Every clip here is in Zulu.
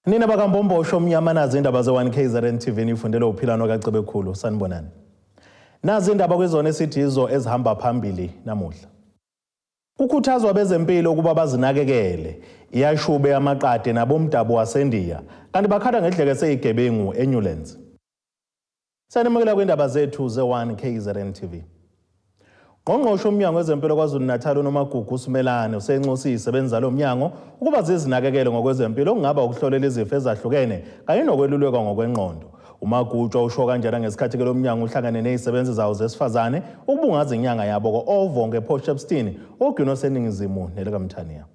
Nina bakambombosho omnyama nazi indaba ze-1KZNTV nifundela uphilano kaCebekhulu sanibonani. Nazi indaba kwizona esithizo ezihamba phambili namuhla. Kukhuthazwa bezempilo ukuba bazinakekele. Iyashuba Eyamaqadi Nabomdabu Basendiya kanti bakhala ngedleke seyigebengu E-NEWLANDS. Sanimukela kwindaba zethu ze-1KZNTV. Ngqongqoshe umnyango wezempilo KwaZulu-Natal uNomagugu Simelane usenxusa izisebenzi lo mnyango ukuba zizinakekele ngokwezempilo okungaba ukuhlolela izifo ezahlukene kanye nokweluleka ngokwengqondo. uMagugu usho kanjena ngesikhathi ke lo mnyango uhlangane nezisebenzi zawo zesifazane ukubungaza inyanga yabo ko-Ovonge Potchefstroom ogwino seningizimu nelekamthaniya.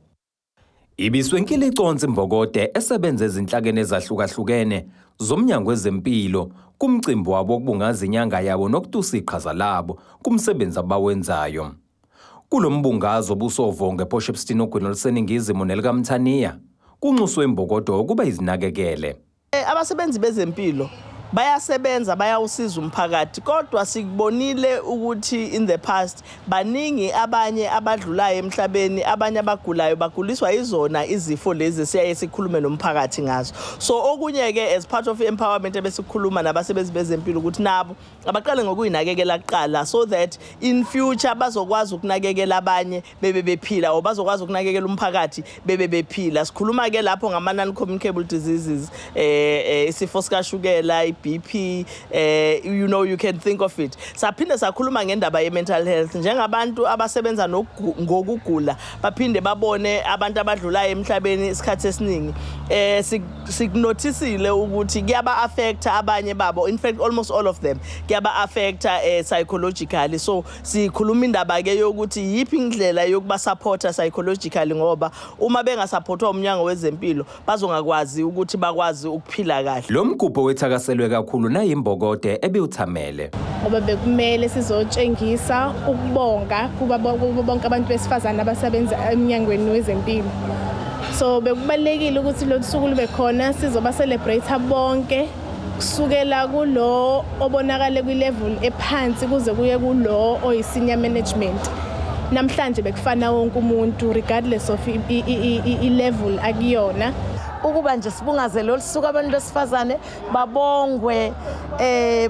Ibiswenkile iconsi Mbokode esebenza ezinhlakeni ezahlukahlukene zomnyango wezempilo kumcimbi wabo okubungaza inyanga yabo nokutusa iqhaza labo kumsebenzi abawenzayo. Kulombungazo busovonge Potchefstroom ogwino seningizimu nelekamthaniya kunxuswe Mbokode ukuba izinakekele. Abasebenzi bezempilo bayasebenza bayawusiza umphakathi kodwa sikubonile ukuthi in the past baningi abanye abadlulayo emhlabeni abanye abagulayo baguliswa izona izifo lezi siyaye sikhulume nomphakathi ngazo. So okunye ke as part of empowerment ebesikhuluma nabasebenzi bezempilo ukuthi nabo abaqale ngokuyinakekela kuqala so that in future bazokwazi ukunakekela abanye bebe bephila or bazokwazi ukunakekela umphakathi bebe bephila. Sikhuluma ke lapho ngama non communicable diseases isifo sikashukela BP, you know, you can think of it. Saphinde sakhuluma ngendaba ye mental health njengabantu abasebenza ngokugula baphinde babone abantu abadlulayo emhlabeni isikhathi esiningi signotisile ukuthi kuyaba affecta abanye babo, in fact almost all of them kuyaba affecta psychologically. So sikhuluma indaba ke yokuthi yipi indlela yokuba supporta psychologically ngoba uma bengasupportwa umnyango wezempilo bazongakwazi ukuthi bakwazi ukuphila kahle. Lo mgubho wethakaselwe kakhulu naye Mbokode ebeuthamele. Ngoba bekumele sizotshengisa ukubonga kuba bonke abantu besifazana abasebenza emnyangweni wezempilo. So bekubalekile ukuthi lo suku lube khona sizoba celebrate bonke kusukela kulo obonakale kwi level ephansi kuze kuye kulo oyisenior management. Namhlanje bekufana wonke umuntu regardless of i level akuyona. Ukuba nje sibungazele olusuku abantu besifazane babongwe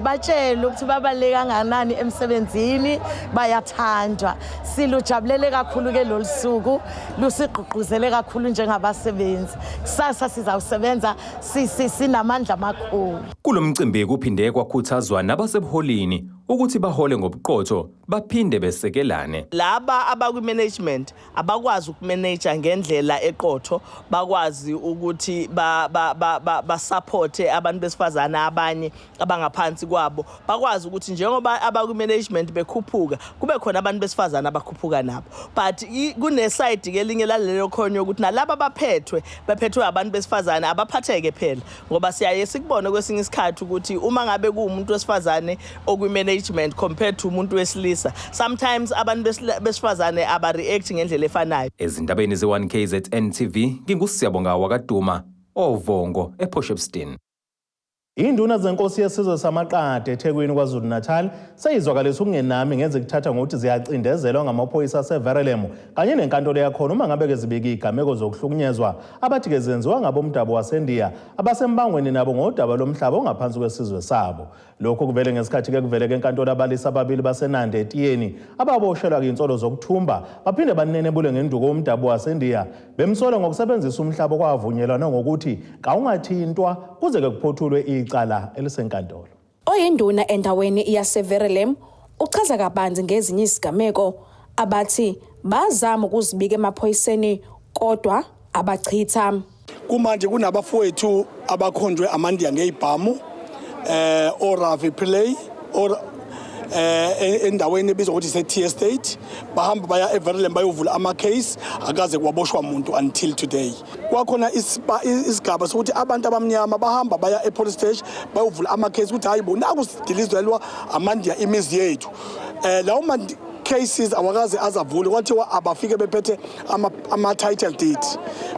batshele ukuthi babaleka kangakanani emsebenzini bayathandwa. Silujabulele kakhulu ke lolusuku lusigqugquzele kakhulu njengabasebenzi. Kusasa sizawusebenza sinamandla amakhulu. Kulomcimbi kuphinde kwakhuthazwa nabasebuholini ukuthi bahole ngobuqotho baphinde besekelane. Laba abakwi management abakwazi ukumanage ngendlela eqotho bakwazi ukuthi ba support abantu besifazane abanye abangaphansi kwabo bakwazi ukuthi njengoba abakwi management bekhuphuka kube khona abantu besifazane abakhuphuka nabo. But kune side ke linye lalelo khonyo ukuthi nalabo baphethwe abantu besifazane abaphatheke phela ngoba siyaye sikubone kwesinye isikhathi ukuthi uma ngabe kuumuntu wesifazane okwi management compared to umuntu wesilisa sometimes abantu besifazane aba react ngendlela efanayo. Ezindabeni ze-1KZNTV ngingusiyabonga wakaduma Ovongo ePotchefstroom. Induna zenkosi yesizwe saMaqadi eThekwini KwaZulu-Natal seyizwakalisa ukungenami ngenze kuthatha ngokuthi ziyacindezelwa ngamaphoyisa aseVerulam kanye nenkantolo yakhona uma ngabe ke zibika igameko zokuhlukunyezwa abathi ke zenziwa ngabomdabu Basendiya abasembangweni nabo ngodaba lomhlaba ongaphansi kwesizwe sabo. Lokho kuvele ngesikhathi ke kuvele ke enkantolo abalisa ababili baseNandi eTiyeni ababoshelwa kwinsolo zokuthumba baphinde banenebule ngenduko omdabu Basendiya bemsola ngokusebenzisa umhlaba kwavunyelwana ngokuthi kawungathintwa kuze ke kuphothulwe icala elisenkantolo. Oyinduna endaweni yaseVerulam uchaza kabanzi ngezinye izigameko abathi bazama ukuzibika emaphoyiseni kodwa abachitha. Kumanje kunabafowethu abakhonjwe amandiya ngeibhamu Ravi Play endaweni ebizwa ukuthi se-T Estate bahamba baya eVerulam bayovula ama-case akaze kwaboshwa umuntu until today. Kwakhona isigaba sokuthi abantu abamnyama bahamba baya e-police station bayovula ama-case ukuthi hayi bo naku sidilizelwa amandiya imizi yethu. Lawo cases awakaze azavule kwathiwa abafike bephethe ama-title deed.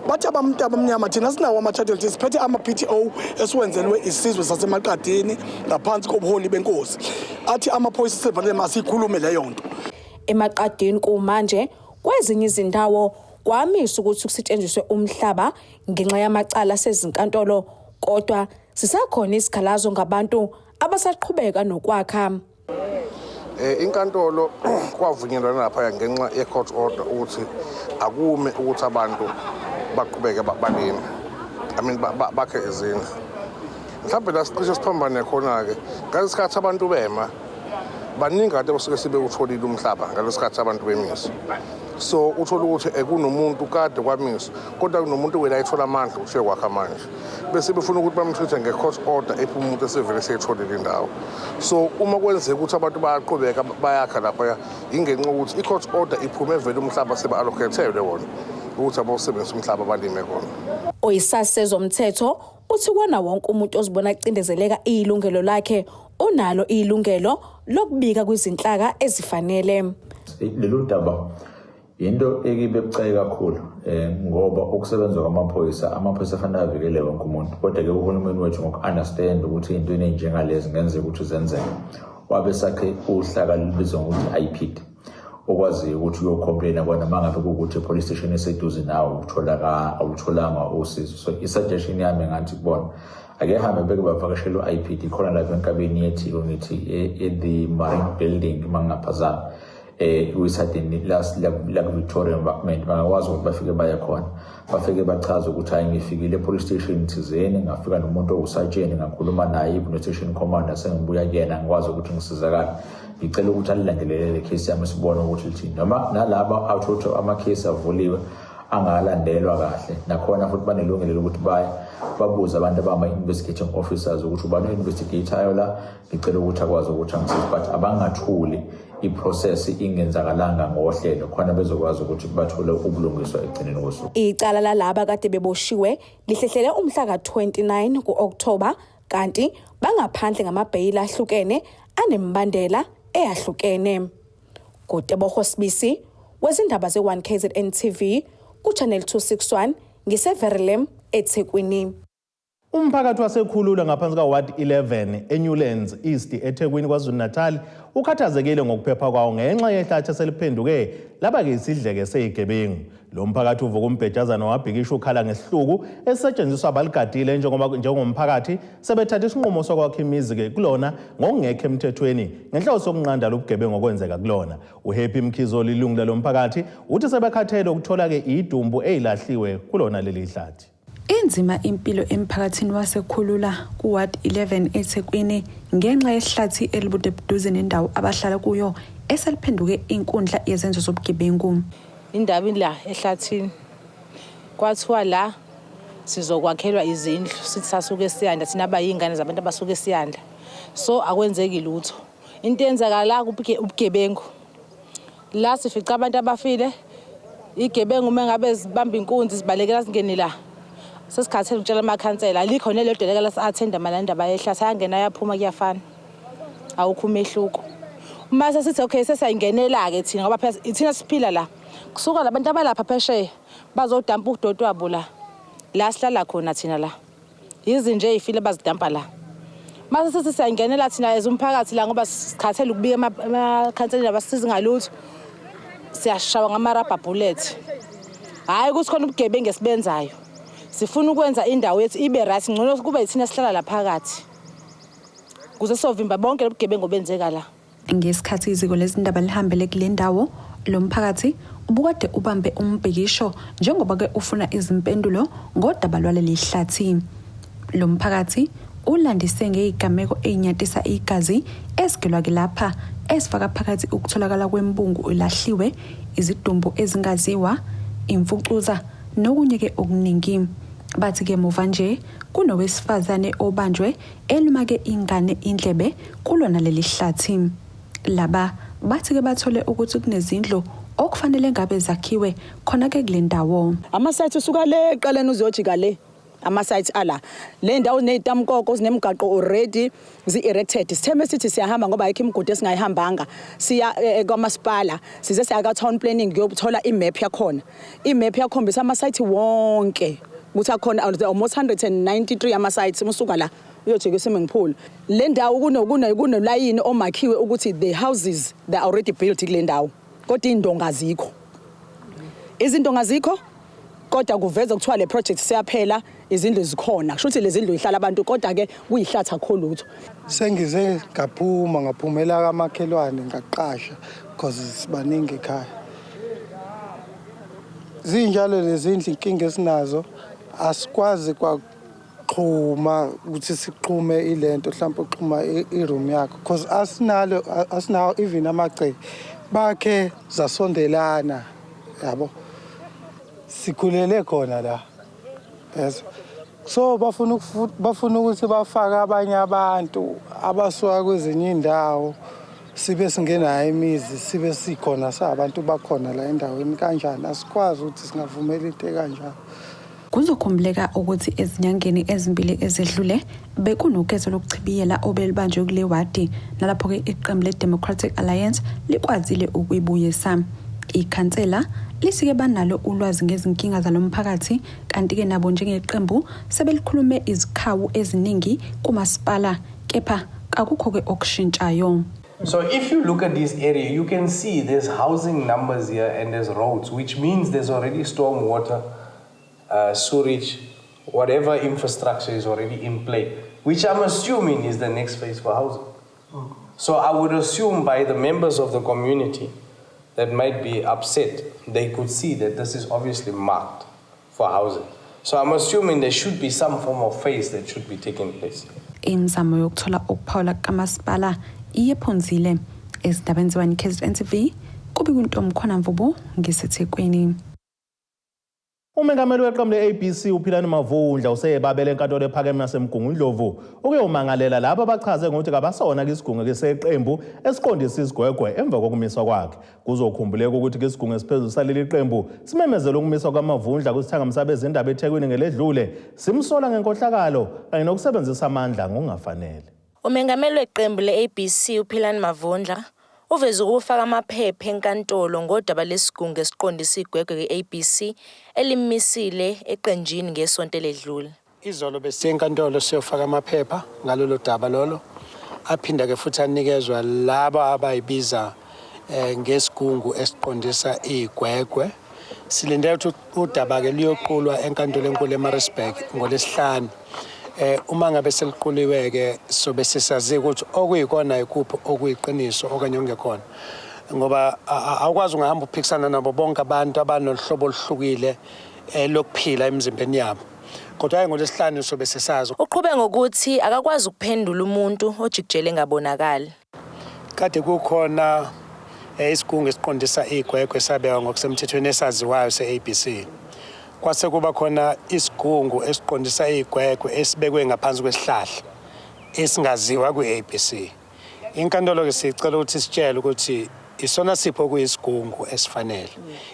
Bathi abantu abamnyama thina sinawo ama-title deeds siphethe ama-PTO esiwenzelwe isizwe saseMaqadini ngaphansi kobuholi benkosi. Athi amaphoyisa aseVerulam asikhulume leyo nto. EMaqadini kumanje kwezinye izindawo kwamisa ukuthi kusetshenziswe umhlaba ngenxa yamacala sezinkantolo, kodwa sisakhona isikhalazo ngabantu abasaqhubeka nokwakha. Inkantolo kwavunyelwana lapha ngenxa ye-court order ukuthi akume ukuthi abantu baqhubeke balime. Bakhe izindlu. Mhlawumbe la sicishe siphambane khona-ke ngalesikhathi abantu bema baningi kade basuke sebewutholile umhlaba ngalesikhathi abantu bemisa. So uthola ukuthi kunomuntu kade kwamisa kodwa kunomuntu wena ayithola amandla ukuthi uyokwakha manje. Bese befuna ukuthi bamtreat nge-court order ephuma umuntu esevele seyitholile indawo. So uma kwenzeka ukuthi abantu bayaqhubeka bayakha lapha ingenxa ukuthi i-court order iphume evele umhlaba seba-allocate-elwe wona ukuthi abawusebenzisa umhlaba balime kona. Oyisase zomthetho uthi kona wonke umuntu ozibona acindezeleka ilungelo lakhe unalo ilungelo lokubika kwizinhlaka ezifanele. Lolu daba into ekibebucayi kakhulu ngoba ukusebenza kwamaphoyisa afanele avikele wonke umuntu, kodwa ke uhulumeni wethu ngoku-understand ukuthi into enjengalezi ngenzeka ukuthi zenzeke wabe sakhe uhlaka libizwa ngokuthi IPD okwaziyo ukuthi uyocomplaina kona mangabe kuwukuthi police station eseduze nawe awutholanga usizo. So i-suggestion yami ngathi kubona ake hambe beke bavakashela u-IPD khona lapha enkabeni yethiko ngithi the Marine Building mangaphazama kwisadini la Victoria Embankment bangakwazi ukuthi bafike baya khona bafike bachaza ukuthi hayi ngifikile police station thizeni ngafika nomuntu owusajeni ngakhuluma naye i-station commander sengibuya kuyena ngikwazi ukuthi ngisizakala ngicela ukuthi alilandelele le case yami sibone ukuthi lithini noma nalabo awuthothi ama-case avuliwe angalandelwa kahle nakhona futhi banelungelo lokuthi babuze abantu abama-investigating officers ukuthi ubani o-investigator la ngicela ukuthi akwazi ukuthi angisize but abangathuli iprocess ingenzakalanga ngohlelo khona bezokwazi ukuthi bathole ubulungiswa ekugcineni kosuku. Icala lalaba kade beboshiwe lihlehlele umhla ka-29 ku-October kanti bangaphandle ngamabheyili ahlukene anembandela eyahlukene. Kuteboho Sibisi wezindaba ze-1KZNTV ku-Channel 261 ngiseVerulam eThekwini. Umphakathi wasekhulula ngaphansi ka-Ward 11 e-Newlands East eThekwini KwaZulu-Natal ukhathazekile ngokuphepha kwawo ngenxa yehlathi eseliphenduke laba-ke isidleke seyigebengu. Lo mphakathi uvuka umbhejazana wabhikisha ukhala ngesihluku esisetshenziswa abaligadile njengomphakathi sebethatha isinqumo sokwakha imizi-ke kulona ngokungekho emthethweni ngenhloso yokunqanda lobugebengu okwenzeka kulona. uHappy Mkhizo lilungu lalo mphakathi uthi sebekhathele ukuthola-ke idumbu eyilahliwe kulona leli hlathi. Inzima impilo emphakathini wasekhulula ku-Ward 11 eThekwini ngenxa yehlathi elibude buduze nendawo abahlala kuyo eseliphenduke inkundla yezenzo zobugebengu. Indaba la ehlathini kwathiwa la sizokwakhelwa izindlu sithi sasuke esiyanda thina abayingane zabantu abasuke esiyanda so akwenzeki lutho. Into eyenzakala la ubugebengu la sifica abantu abafile igebengu mengabe zibamba inkunzi sibalekela singene la sesikhathele ukutshela amakhansela alikho nelelo deleka lasi-athenda malandaba yehlathi ayangena yaphuma kuyafana awukho umehluko. Uma sesithi okay sesayingenela-ke thina ngoba thina siphila la kusuka labantu abalapha phesheya bazodampa udodo wabo la sihlala khona thina la yizi nje ey'file bazidampa la. Mase sithi sayingenela thina as umphakathi la ngoba sikhathele ukubika amakhanseleni abasizi ngalutho siyashawa ngama-rubber bullet. Hhayi ukuthi khona ubugebengu esibenzayo sifuna ukwenza indawo yethu ibe right ngcono kube yithina sihlala la phakathi kuze sovimba bonke lobugebengu benzeka la. Ngesikhathi iziko lezindaba lihambele kule ndawo lo mphakathi ubukade ubambe umbhikisho njengoba-ke ufuna izimpendulo ngodaba lwaleli hlathi. Lo mphakathi ulandise ngey'gameko ey'nyatisa igazi ezigelwa-ke lapha ezifaka phakathi ukutholakala kwembungu elahliwe, izidumbu ezingaziwa, imfucuza nokunye-ke okuningi. Bathi-ke muva nje kunowesifazane obanjwe eluma-ke ingane indlebe kulona leli hlathi. Laba bathi-ke bathole ukuthi kunezindlu okufanele ngabe zakhiwe khona-ke kule ndawo. Amasayithi usuka le eqaleni uzojika le amasayithi ala le ndawo nezitamkoko zinemigaqo already zi-erected. Sithembe sithi siyahamba ngoba ayikho imigudu esingayihambanga siya kwamasipala size siya ka-town planning kuyothola imap yakhona. Imap yakhombisa amasayithi wonke ukuthi akhona almost 193 amasayithi musuka la uyojika eSwimming le ndawo kunolayini omakhiwe ukuthi the houses they are already built kule ndawo kodwa indonga azikho. izinto ngazikho kodwa kuveza kuthiwa le project siyaphela izindlu zikhona kusho ukuthi lezi ndlu ihlala abantu kodwa ke kuyihlatha kho lutho sengize ngaphumela kamakhelwane ngaqasha because sibaningi ekhaya zinjalo lezi ndlu inkinga esinazo asikwazi kwaxhuma ukuthi siqhume ilento mhlawumbe uxhuma iroom yakho because asinawo even amagceke bakhe zasondelana yabo sikhulele khona la yes so bafuna ukuthi bafake abanye abantu abasuka kwezinye indawo sibe singena imizi sibe sikhona sabantu bakhona la endaweni kanjani asikwazi ukuthi singavumela into kanjalo kuzokhumbuleka ukuthi ezinyangeni ezimbili ezedlule bekunokezo lokuchibiyela obelibanjwe kule wadi nalapho ke iqembu le-Democratic Alliance likwazile ukuyibuyisa ikhansela lisike banalo ulwazi ngezinkinga zalomphakathi kanti ke nabo njengeqembu sebelikhulume izikhawu eziningi kumasipala kepha akukho ke okushintshayo. So if you look at this area, you can see there's housing numbers here and there's roads, which means there's already storm water, sewage, whatever infrastructure is already in play, which I'm assuming is the next phase for housing. So I would assume by the members of the community that might be upset, they could see that this is obviously marked for housing. So I'm assuming there should be some form of phase that should be taking place. Imizamo yokuthola ukuphawula kamasipala iyephonzile ezindabeni ze-1KZNTV kube kuntomkhona Mvubu ngisethekwini. Umengameli weqembu le-ABC uPhilani Mavundla useyebabele enkantolo ephakeme yaseMgungu Ndlovu ukuyomangalela labo abachaze ngokuthi kabasona isigungu keseqembu esiqondisa isigwegwe emva kokumiswa kwakhe. Kuzokhumbuleka ukuthi isigungu esiphezulu saleli qembu simemezela ukumiswa kwaMavundla kusithangamisa bezindaba eThekwini ngeledlule simsola ngenkohlakalo kanye nokusebenzisa amandla ngokungafanele. Umengameli weqembu le-ABC uPhilani Mavundla uveze ukufaka amaphepha enkantolo ngodaba lesigungu esiqondisa igwegwe ke-ABC elimisile eqenjini ngesonto ledlule. Izolo besenkantolo siyofaka amaphepha ngalolo daba lolo aphinda ke futhi anikezwa laba abayibiza ngesigungu esiqondisa igwegwe. Silindele ukuthi udaba ke liyoqulwa enkantolo enkulu eMaritzburg ngolesihlanu. Uma ngabe seliquliwe ke sobe sisazi ukuthi okuyikona ikuphi okuyiqiniso okanye ongekhona ngoba awukwazi ungahamba uphikisana nabo bonke abantu abanohlobo oluhlukile lokuphila emzimbeni yabo kodwa ngolesihlanu sobe sisazi. Uqhube ngokuthi akakwazi ukuphendula umuntu ojikijele ngabonakala. Kade kukhona isigungu esiqondisa igwegwe sabeka ngokusemthethweni esaziwayo se-ABC. Kwase kuba khona isigungu esiqondisa igwegwe esibekwe ngaphansi kwesihlahla esingaziwa kwi-ABC. Inkantolo ke sicela ukuthi sitshele ukuthi isona sipho kuyisigungu esifanele.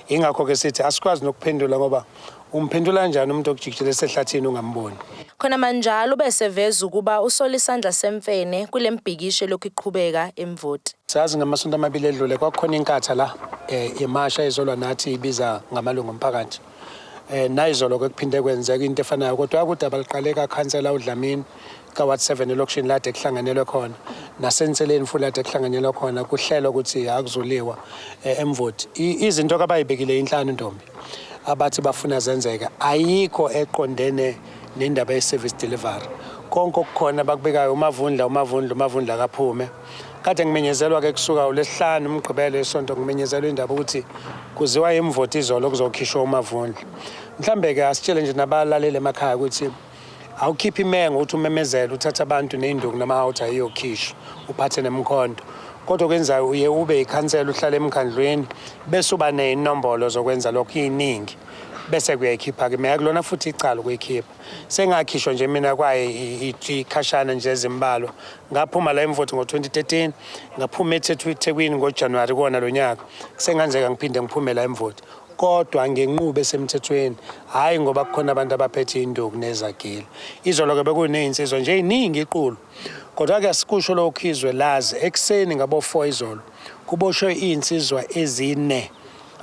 Ingakho ke sithi asikwazi nokuphendula ngoba umphendula kanjani umuntu okujikijele esehlathini ungamboni. Khona manjalo beseveza ukuba usola isandla semfene kule mbhikisho lokuqhubeka emvoti. Sazi ngamasonto amabili edlule kwakhona inkatha la imasha izolwa nathi ibiza ngamalungu omphakathi. Nayizolo kuphinde kwenzeka into efanayo kodwa ukudaba liqale kaKhansela uDlamini ka-Ward 7 election lade kuhlanganelwe khona nasenseleni futhi lade kuhlanganelwe khona kuhlelwa ukuthi akuzuliwa emvoti. Izinto abayibekile inhlanu ntombi abathi bafuna zenzeka ayikho eqondene nendaba ye-service delivery. Konke okukhona bakubekayo umavundla kaphume. Kade ngimenyezelwa ke kusuka uLesihlanu umgqibelo esonto ngimenyezelwe indaba ukuthi kuziwa imvoti izolo kuzokhishwa umavundla. Mhlambe ke asitshele nje nabalaleli emakhaya ukuthi awukhiphi imengo ukuthi umemezela uthatha abantu nezinduku namahawuthi ayokhishwa uphathe nemkhonto. Kodwa kwenza uye ube ikhansela uhlala emkhandlweni bese uba nezinombolo zokwenza lokho iningi. Bese kuyayikhipha ke meyakulona futhi icala ukuyikhipha sengakhishwa nje mina kwaye ikhashana nje ezimbalwa ngaphuma la emvoti ngo2013 ngaphuma eThekwini ngoJanuary kona lonyaka senganzeka ngiphinde ngiphume la emvoti kodwa ngenqubo esemthethweni hayi ngoba kukhona abantu abaphethe induku nezagile. Izolo ke bekunezinsizwa nje eziningi iqulu kodwa ke asikusho lokhizwe lazi ekseni ngabo 4 izolo kuboshwe izinsizwa ezine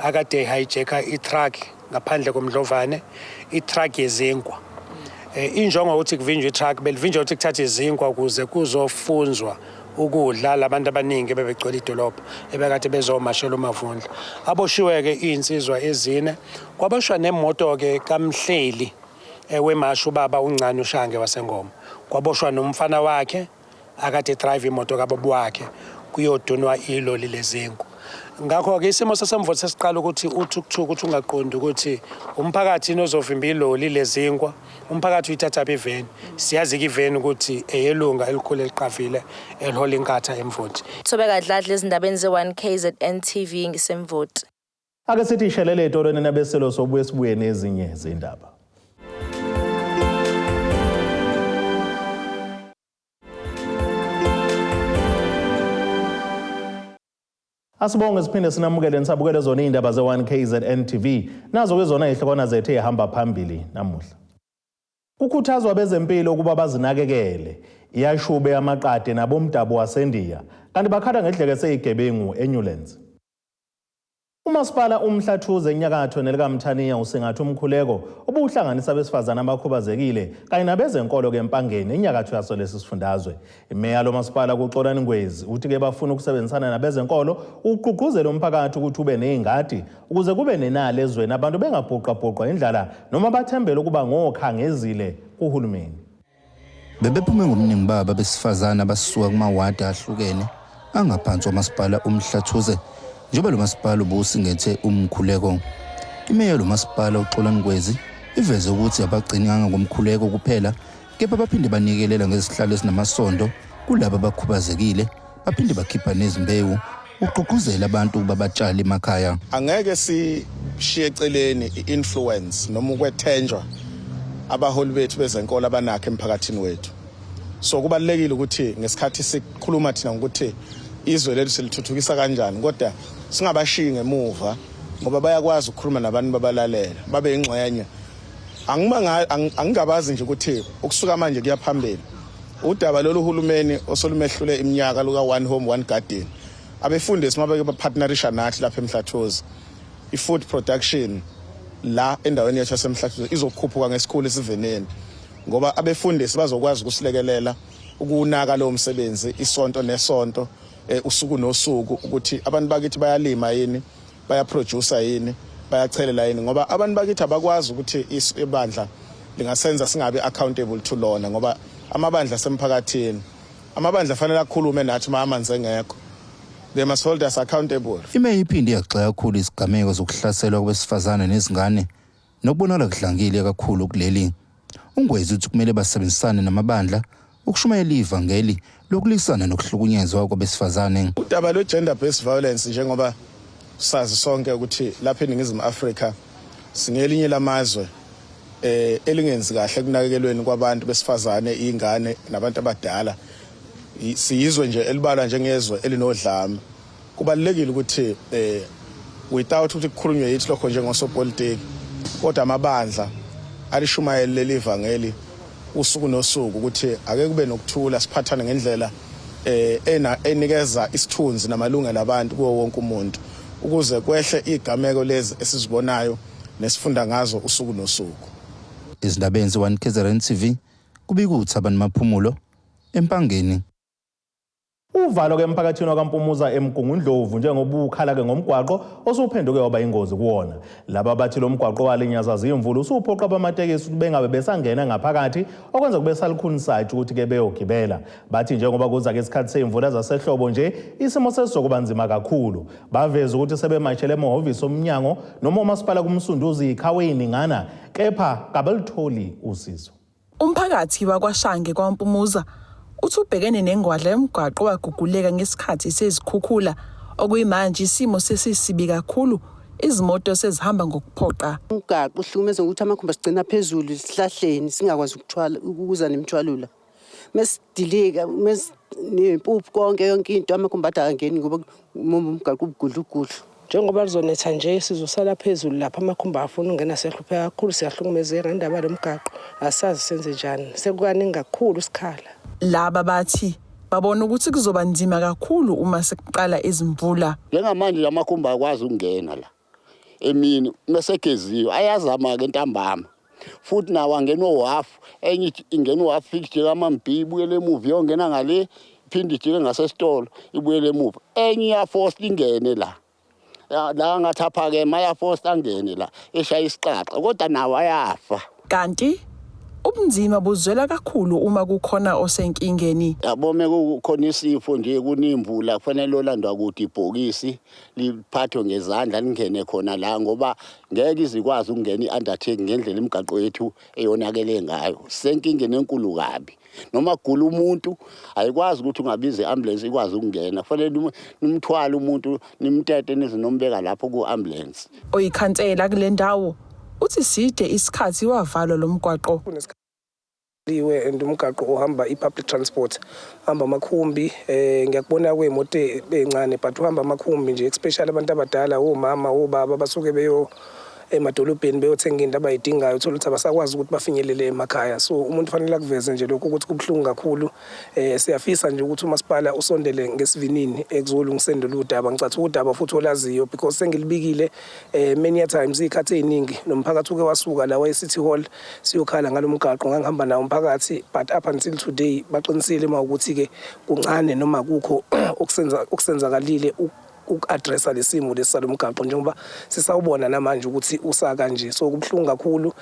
akade hijacka itruck ngaphandle komdlovane itruck yezinkwa. Injongo ukuthi kuvinjwe itruck belivinjwa ukuthi kuthathe izinkwa ukuze kuzofunzwa ukudla labantu abaningi bebegcwele idolobha ebekade bezomashela uMavundla. Aboshiwe-ke iy'nsizwa ezine, kwaboshwa nemoto-ke kaMhleli wemasha ubaba uncane uShange waseNgoma. Kwaboshwa nomfana wakhe akade drive imoto kababa wakhe kuyodunwa iloli lezingu. Ngakho-ke isimo sesemvutho sesiqala ukuthi uthukuthuku ukuthi ungaqondi ukuthi umphakathi nozovimba iloli lezinkwa, umphakathi uyithatha iveni. Siyazi-ke iveni ukuthi eyelunga elikhulu eliqavile elihola inkatha emvutho. Thobeka Dladla ezindabeni ze-1KZNTV ngisemvutho. Ake sithi ishelele etorweni nabeselo sobuye sibuye nezinye zindaba. Asibonge siphinde sinamukele nisabukele zona izindaba ze-1KZNTV nazo kwezona ihlokwana zethu ehamba phambili namuhla. Kukhuthazwa bezempilo ukuba bazinakekele. Iyashuba Eyamaqadi Nabomdabu Basendiya kanti bakhala ngedleke eseyigebengu e-Newlands. Umasipala umhlathuze enyakatho nelikaMthaniya usingatha umkhuleko obuhlanganisa abesifazana abakhubazekile kanye nabezenkolo kempangeni enyakatho yaso lesi sifundazwe. Imeya lomasipala kuXolani Ngwezi uthi ke bafuna ukusebenzisana nabezenkolo uqhuqhuzela umphakathi ukuthi ube nezingadi ukuze kube nenali ezweni abantu bengabhuqabhuqa indlala noma bathembele ukuba ngokhangezile kuhulumeni. Bebephume ngomningi baba besifazana abasuka kumawadi ahlukene angaphansi kwamasipala umhlathuze. Njengoba lo masipala ubusingethe umkhuleko, imeya lo masipala uXolani Ngwezi iveze ukuthi abagcini ngomkhuleko kuphela kepha baphinde banikelela ngezihlalo ezinamasondo kulabo abakhubazekile, baphinde bakhipha nezimbewu uqhuqhuzela abantu ukuba batshale emakhaya. Angeke sishiye eceleni i-influence noma ukwethenjwa abaholi bethu bezenkolo abanakho emphakathini wethu. So kubalekile ukuthi ngesikhathi sikhuluma thina ukuthi izwe lethu silithuthukisa kanjani kodwa singabashiyi ngemuva ngoba bayakwazi ukukhuluma nabantu babalalela babe ingxenye. Angingabazi nje ukuthi ukusuka manje kuya phambili udaba lolu hulumeni osolumehlule iminyaka luka one home one garden abefundisi mabeke bapartnerisha nathi lapha eMhlathuze i-food production la endaweni yethu yaseMhlathuze izokhuphuka ngesikhulu esiveneni ngoba abefundisi bazokwazi ukusilekelela ukunaka lo msebenzi isonto nesonto usuku nosuku ukuthi abantu bakithi bayalima yini, bayaproduce yini, bayachelela yini ngoba abantu bakithi abakwazi ukuthi ibandla lingasenza singabe accountable to lona ngoba amabandla semphakathini amabandla fanele akhulume nathi amanzi engekho. They must hold us accountable. Imeya iphinde yaxoxa kakhulu isigameko zokuhlaselwa kwabesifazane nezingane nokubonakala kudlangile kakhulu kuleli. Ungwezi uthi kumele basebenzisane namabandla ukushumayela ivangeli lokulisana nokuhlukunyezwa kwabesifazane. Udaba lwe gender based violence njengoba sazi sonke ukuthi lapha eNingizimu Afrika singelinye lamazwe elingenzi kahle kunakekelweni kwabantu besifazane, izingane nabantu abadala. Siyizwe nje elibalwa njengezwe elinodlame. Kubalekile ukuthi without ukuthi kukhulunywe yithi lokho njengosopolitiki kodwa amabandla alishumayela leli ivangeli usuku nosuku ukuthi ake kube nokuthula siphathane ngendlela enikeza isithunzi namalungelo abantu kuwo wonke umuntu ukuze kwehle igameko lezi esizibonayo nesifunda ngazo usuku nosuku. Izindabeni ze-1KZNTV kubika ukuthi abantu maphumulo empangeni. Uvalo kemphakathini wakaMpumuza eMgungundlovu njengoba ukhala ke ngomgwaqo osuphenduke waba ingozi kuwona. Laba bathi lo mgwaqo walinyaza zimvula usuphoqa abamatekisi ukuthi bengabe besangena ngaphakathi okwenza kube salukhuni sathi ukuthi ke beyogibela. Bathi njengoba kuza ke isikhathi sezimvula zasehlobo nje isimo sesizokuba nzima kakhulu. Baveza ukuthi sebemashele emahhovisi omnyango noma umasipala kumsunduzi ikhaweni ngana kepha kabelitholi usizo. Umphakathi wakwaShange kwaMpumuza uthi ubhekene nengwadla yomgwaqo waguguleka ngesikhathi sezikhukhula okuyimanje isimo sesisibi kakhulu izimoto sezihamba ngokuphoqa. Umgwaqo uhlukumeza ukuthi amakhumbi sigcina phezulu isihlahleni singakwazi ukuthwala ukuza nemthwalula. Mesidileka nempuphu konke yonke into amakhumbi adangeni ngoba umgwaqo ubugudlugudlu. Njengoba lizonetha nje sizosala phezulu lapha amakhumbi afuna ungena sehlupheka kakhulu siyahlukumezeka indaba lomgwaqo asazi senze njani sekukaningi kakhulu isikhala. Laba bathi babona ukuthi kuzoba nzima kakhulu uma sekuqala izimvula. Njengamanje lamakhumbi akwazi ukungena la emini mesegeziwe ayazama ke ntambama futhi nawo angena owafu enye ingena owafu nje kamambibu ele movie yongena ngale phinde ijike ngasesitolo ibuyele emuva enye ya force ingene la ngathi aphakeme ya force angene la eshaya isiqaqa kodwa nawo ayafa. Kanti ubunzima buzwela kakhulu uma kukhona osenkingeni. Yabo mekukhona isifo nje kunimvula kufanele olandwa ukuthi ibhokisi liphathwe ngezandla lingene khona la ngoba ngeke izikwazi ukungena iundertaking ngendlela imigaqo yethu eyonakele ngayo. Senkingeni enkulu kabi. Noma gula umuntu ayikwazi ukuthi ungabize iambulance ikwazi ukungena. Kufanele nimthwala umuntu nimtete nizinombeka lapho ku-ambulance. Oyikhansela kule ndawo uthi side isikhathi wavalwa lo mgwaqo. Liwe umgaqo ohamba i-public transport hamba amakhumbi ngiyakubona kweemoto ezincane but uhamba amakhumbi nje especially abantu abadala omama obaba basuke beyo emadolobheni beyothenga into abayidingayo uthola ukuthi abasakwazi ukuthi bafinyelele emakhaya. So umuntu fanele akuveze nje lokho ukuthi kubhlungu kakhulu. Siyafisa nje ukuthi umasipala usondele ngesivinini ekuzolungisendela udaba ngicathi udaba futhi olaziyo because sengilibikile many times ikhathi eziningi nomphakathi uke wasuka la City Hall siyokhala ngalomgaqo ngangihamba nawo umphakathi but up until today baqinisile ukuthi ke kuncane noma kukho okusenzakalile uku-addressa lesimo lesalomgaqo njengoba sisawubona namanje ukuthi usaka nje. So kubhlungu kakhulu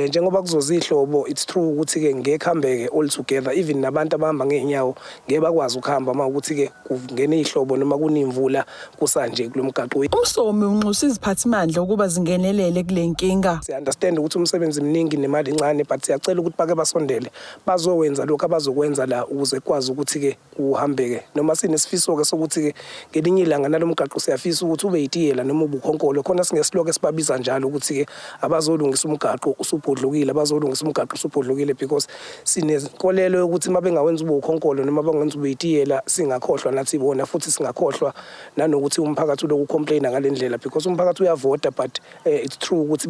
njengoba kuzozihlobo it's true ukuthi ke ngekhambeke all together even nabantu abahamba ngeenyawo ngeke bakwazi ukuhamba uma ukuthi ke kungene ihlobo noma kunimvula kusanje kulomgaqo. Umsomi unxusa iziphathimandla ukuba zingenelele kule nkinga. Si understand ukuthi umsebenzi mningi nemali encane but siyacela ukuthi bake basondele bazowenza lokho abazokwenza la ukuze kwazi ukuthi ke uhambeke noma sinesifiso ke sokuthi ke ngelinye ilanga umgaqo siyafisa ukuthi ube yitiyela noma ubukhonkolo khona singesiloko esibabiza njalo ukuthi ke abazolungisa umgaqo usubhodlukile abazolungisa umgaqo usubhodlukile because sinenkolelo ukuthi mabengawenza ubukhonkolo noma bangenza ube yitiyela singakhohlwa nathi bona futhi singakhohlwa nanokuthi umphakathi lo ucomplaina ngalendlela because umphakathi uyavota but it's true ukuthi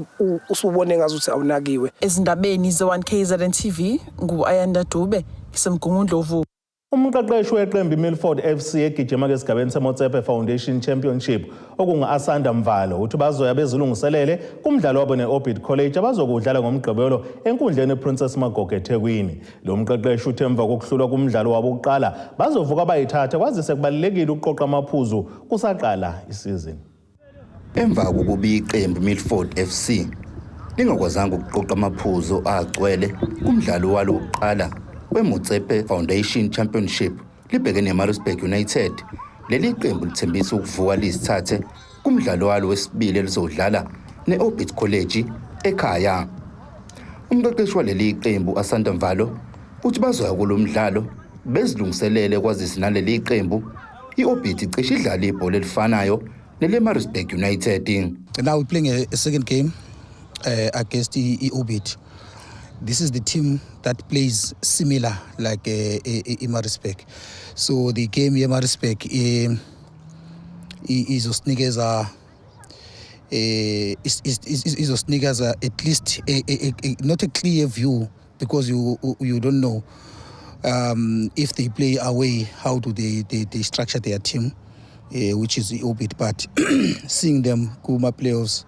usubone ngazuthi awunakiwe. Ezindabeni ze1KZNTV ngu-Nabomdabu isemgungundlovu. Umqeqeshi weqembu Milford FC egijima kesigabeni seMotsepe Foundation Championship okunga-Asanda Mvalo uthi bazoya bezilungiselele kumdlalo wabo ne-Orbit College abazokudlala ngomgqibelo enkundleni Princess Magogo eThekwini. Lo mqeqeshi uthe emva kokuhlulwa kumdlalo wabo oqala bazovuka bayithathe kwazise kubalekile ukuqoqa amaphuzu kusaqala isizini. Emva kokuba iqembu Milford FC lingakwazanga ukuqoqa amaphuzu agcwele kumdlalo walo oqala weMotsepe Foundation Championship libhekene neMaritzburg United, leli qembu lithembisa ukuvuka lisithathe kumdlalo walo wesibili elizodlala ne-Orbit College ekhaya. Umqeqeshi waleli qembu Asanda Mvalo uthi bazoya kulomdlalo bezilungiselele kwazisa naleli qembu i-Orbit icishe idlala ibhola elifanayo neleMaritzburg United. Now we're playing a second game against the Orbit. This is the team that plays similar like Eyamaqadi. So the game Eyamaqadi is at least not a clear view because you don't know if they play away how do they structure their team, which is the Orbit. But seeing them Kuma playoffs,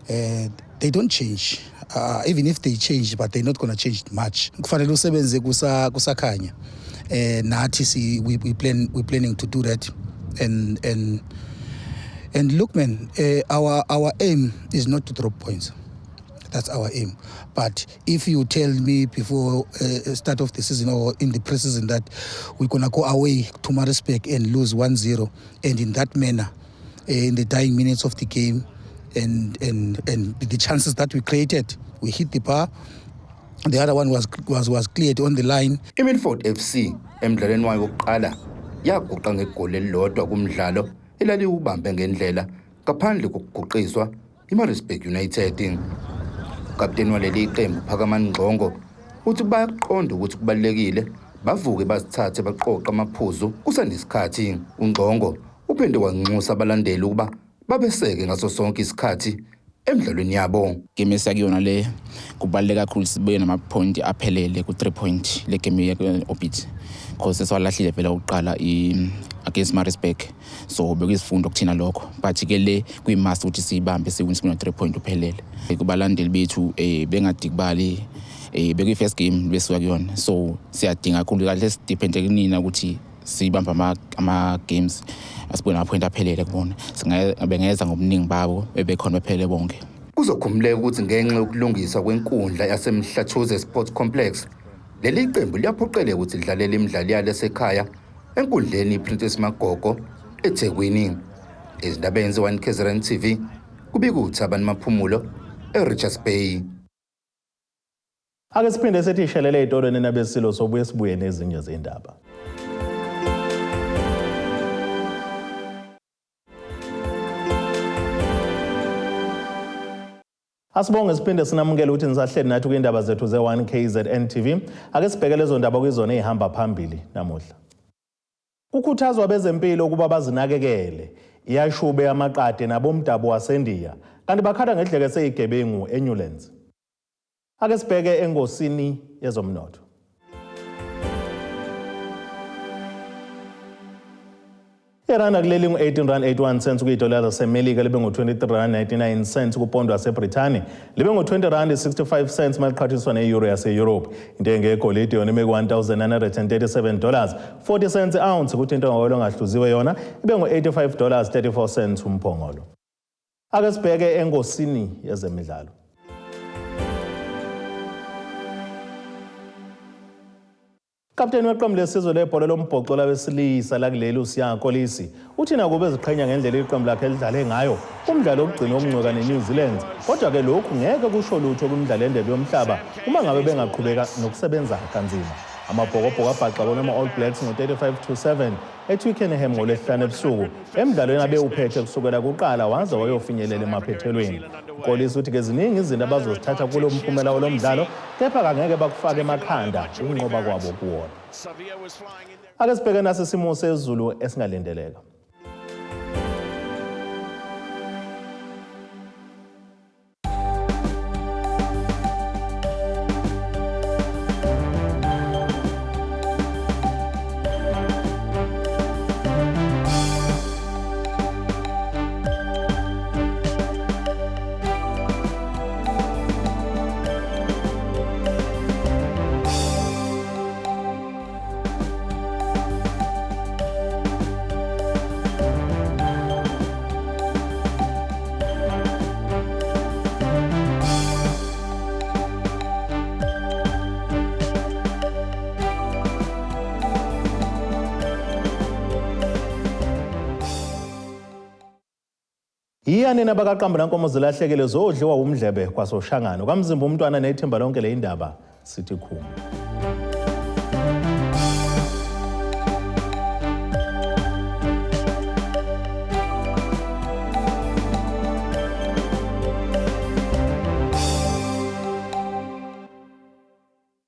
they don't change. Even if they change, but they're not going to change much. Kufanele usebenze kusakhanya. Nathi we're planning to do that, and look, man, our aim is not to drop points. That's our aim. But if you tell me before start of the season or in the pre-season that we're gonna go away to Maritzburg and lose 1-0, and in that manner, in the dying minutes of the game. And the chances that we created, we hit the bar. The other one was cleared on the line. Milford FC emdlalweni wayo oqala yaguqa ngegoli elilodwa kumdlalo elaliubambe ngendlela ngaphandle kokuguqiswa iMaritzburg United. Kapteni waleli qembu Phakamani Ngxongo uthi bayaqonda ukuthi kubalekile bavuke bazithathe baqoqa amaphuzu kusanesikhathi. uNgxongo uphinde wanxusa abalandeli ukuba babeseke ngaso sonke isikhathi emidlalweni yabo. Game esakuyona le kubaleka kakhulu sibuye nama-point aphelele ku-3 point le game ye-Orbit because seswalahlile vele uqala against Maritzburg, so bekuyisifundo kuthina lokho but ke le kuyi-must ukuthi siyibambe siwin 3 point uphelele. Kubalandeli bethu bengadikibali bekuyi first game besuka kuyona, so siyadinga kakhulu kahle sidepende kunina ukuthi sibamba ama games asibona ama-point aphelele kubona, bengeza ngobuningi babo bebekhona bephelele bonke. Kuzokhumuleka ukuthi ngenxa yokulungiswa kwenkundla yaseMhlathuze Sports Complex, leli qembu liyaphoqeleka ukuthi lidlalele imidlalo yalo esekhaya enkundleni iPrincess Magogo eThekwini. Ezindabeni ze-1KZNTV kubika uThabani Maphumulo eRichards Bay. Ake siphinde sethi ishelele ey'tolweni nabesilo sobuye sibuye nezinye zindaba. Asibonge siphinde sinamukele ukuthi nisahleli nathi kwindaba zethu ze-1KZNTV. Ake sibheke lezo ndaba kuyizona ezihamba phambili namuhla. Kukhuthazwa bezempilo ukuba bazinakekele. Iyashuba Eyamaqadi Nabomdabu Basendiya kanti bakhala ngedleke seyigebengu E-NEWLANDS. Ake sibheke engosini yezomnotho. Iranda kuleli ngu-18.81 kuyidola laseMelika libe ngu-23.99 kupondo waseBrithani libe ngu-20.65 maliqhathaniswa ne-euro yase-Europe. Intengo yegolide yona ime $1,937.40 ounce kuthi intengo engahluziwe yona ibe ngu-$85.34 umphongolo. Ake sibheke engosini yezemidlalo. Kapteni weqembu lesizwe lebhola lombhoxo labesilisa lakuleli uSiya Kolisi uthi nakuba eziqhenya ngendlela iqembu lakhe lidlale ngayo kumdlalo wokugcina womngcweka neNew Zealand, kodwa ke lokhu ngeke kusho lutho kumdlalo endebe yomhlaba uma ngabe bengaqhubeka nokusebenza kanzima. Amabhokobhoko abhaxa bona ama-All Blacks ngo-35-7 eTwickenham ngolwesihlanu ebusuku emdlalweni abewuphethe kusukela kuqala waze wayofinyelela emaphethelweni. Kolisi uthi ke ziningi izinto abazozithatha kulo mphumela walo mdlalo, kepha kangeke bakufake emakhanda ukunqoba kwabo kuwona. Ake sibheke naso isimo sezulu esingalindeleka. Iyani nabakaqamba nankomo zilahlekele zodliwa umdlebe kwasoshangano kamzimba umntwana nethemba lonke le indaba sithi khuma.